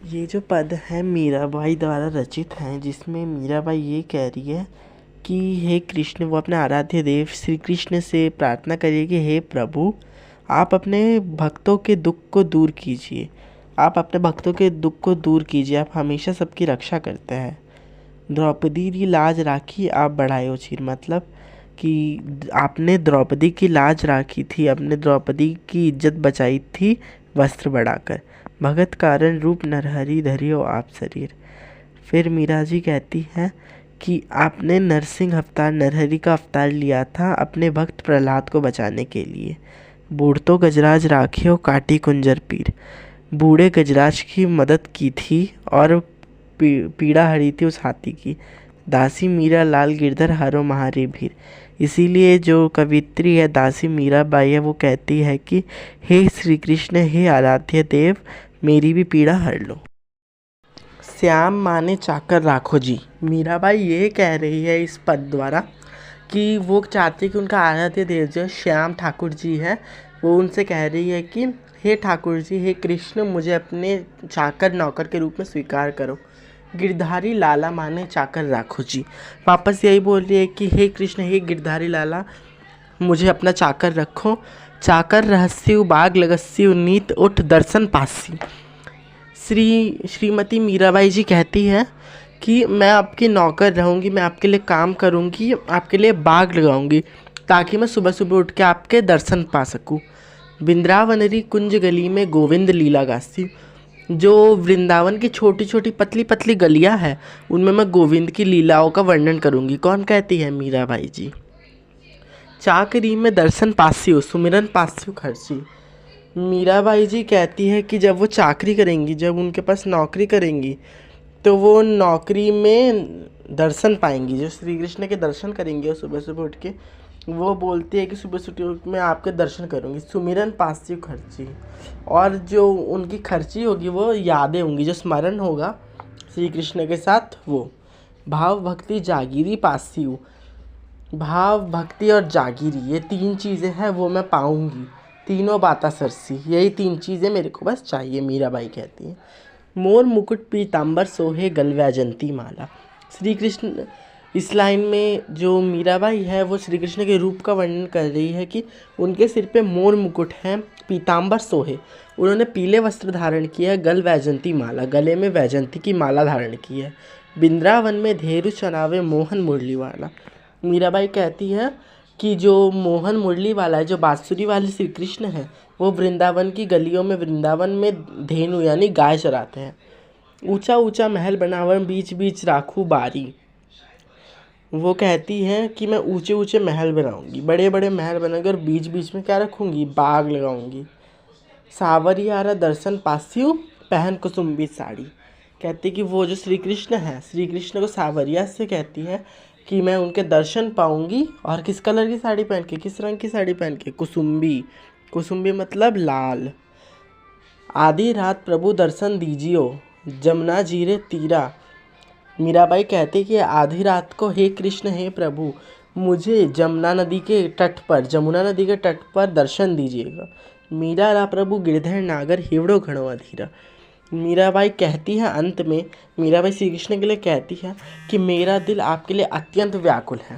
ये जो पद है मीराबाई द्वारा रचित हैं, जिसमें मीराबाई ये कह रही है कि हे कृष्ण, वो अपने आराध्य देव श्री कृष्ण से प्रार्थना करिए कि हे प्रभु, आप अपने भक्तों के दुख को दूर कीजिए। आप अपने भक्तों के दुख को दूर कीजिए, आप हमेशा सबकी रक्षा करते हैं। द्रौपदी की लाज राखी आप बढ़ायो चीर, मतलब कि आपने द्रौपदी की लाज राखी थी, आपने द्रौपदी की इज्जत बचाई थी वस्त्र बढ़ाकर। भगत कारण रूप नरहरि धरियो आप शरीर। फिर मीरा जी कहती हैं कि आपने नरसिंह अवतार, नरहरि का अवतार लिया था अपने भक्त प्रहलाद को बचाने के लिए। बूढ़तो गजराज राखियो काटी कुंजर पीर। बूढ़े गजराज की मदद की थी और पीड़ा हरी थी उस हाथी की। दासी मीरा लाल गिरधर हारो महारी भीर। इसीलिए जो कवित्री है दासी मीराबाई है, वो कहती है कि हे श्री कृष्ण, हे आराध्य देव, मेरी भी पीड़ा हर लो। श्याम माने चाकर राखो जी। मीराबाई ये कह रही है इस पद द्वारा कि वो चाहती है कि उनका आराध्य देव जो श्याम ठाकुर जी है, वो उनसे कह रही है कि हे ठाकुर जी, हे कृष्ण, मुझे अपने चाकर नौकर के रूप में स्वीकार करो। गिरधारी लाला माने चाकर राखो जी। वापस यही बोल रही है कि हे कृष्ण, हे गिरधारी लाला, मुझे अपना चाकर रखो। चाकर रहस्यु बाग लगस्यु नीत उठ दर्शन पासी। श्रीमती मीराबाई जी कहती है कि मैं आपकी नौकर रहूँगी, मैं आपके लिए काम करूँगी, आपके लिए बाग लगाऊँगी ताकि मैं सुबह सुबह उठ के आपके दर्शन पा सकूँ। वृंदावनरी कुंज गली में गोविंद लीला गासी। जो वृंदावन की छोटी छोटी पतली पतली गलियाँ हैं, उनमें मैं गोविंद की लीलाओं का वर्णन करूँगी। कौन कहती है? मीराबाई जी। चाकरी में दर्शन पास्यु सुमिरन पास्यु खर्ची। मीराबाई जी कहती है कि जब वो चाकरी करेंगी, जब उनके पास नौकरी करेंगी, तो वो नौकरी में दर्शन पाएंगी, जो श्री कृष्ण के दर्शन करेंगी। और सुबह सुबह उठ के वो बोलती है कि सुबह सुबह मैं आपके दर्शन करूंगी। सुमिरन पास्यु खर्ची, और जो उनकी खर्ची होगी वो यादें होंगी, जो स्मरण होगा श्री कृष्ण के साथ वो। भाव भक्ति जागीरी पास्यु। भाव भक्ति और जागीरी, ये तीन चीज़ें हैं वो मैं पाऊंगी। तीनों बाता सरसी, यही तीन चीज़ें मेरे को बस चाहिए, मीराबाई कहती है। मोर मुकुट पीताम्बर सोहे गल वैजंती माला। श्री कृष्ण, इस लाइन में जो मीराबाई है वो श्री कृष्ण के रूप का वर्णन कर रही है कि उनके सिर पे मोर मुकुट है, पीताम्बर सोहे, उन्होंने पीले वस्त्र धारण किया है, गल वैजंती माला, गले में वैजंती की माला धारण की है। वृंदावन में धेरु चनावे मोहन मुरली वाला। मीराबाई कहती है कि जो मोहन मुरली वाला है, जो बांसुरी वाले श्री कृष्ण है, वो वृंदावन की गलियों में, वृंदावन में धेनु यानी गाय चराते हैं। ऊंचा ऊंचा महल बनावर बीच बीच राखू बारी। वो कहती हैं कि मैं ऊंचे ऊंचे महल बनाऊंगी, बड़े बड़े महल बनाकर बीच बीच में क्या रखूंगी? बाग लगाऊंगी। सावरियारा दर्शन पास्यु पहन कुसुम्बी साड़ी। कहती कि वो जो श्री कृष्ण है, श्री कृष्ण को सावरिया से कहती है कि मैं उनके दर्शन पाऊंगी, और किस कलर की साड़ी पहन के, किस रंग की साड़ी पहन के? कुसुम्बी। कुसुम्बी मतलब लाल। आधी रात प्रभु दर्शन दीजियो जमुना जीरे तीरा। मीराबाई कहती कि आधी रात को हे कृष्ण, हे प्रभु, मुझे जमुना नदी के तट पर दर्शन दीजिएगा। मीरा रा प्रभु गिरधर नागर हिवड़ो घणो अधीरा। मीराबाई कहती है अंत में, मीराबाई श्री कृष्ण के लिए कहती है कि मेरा दिल आपके लिए अत्यंत व्याकुल है।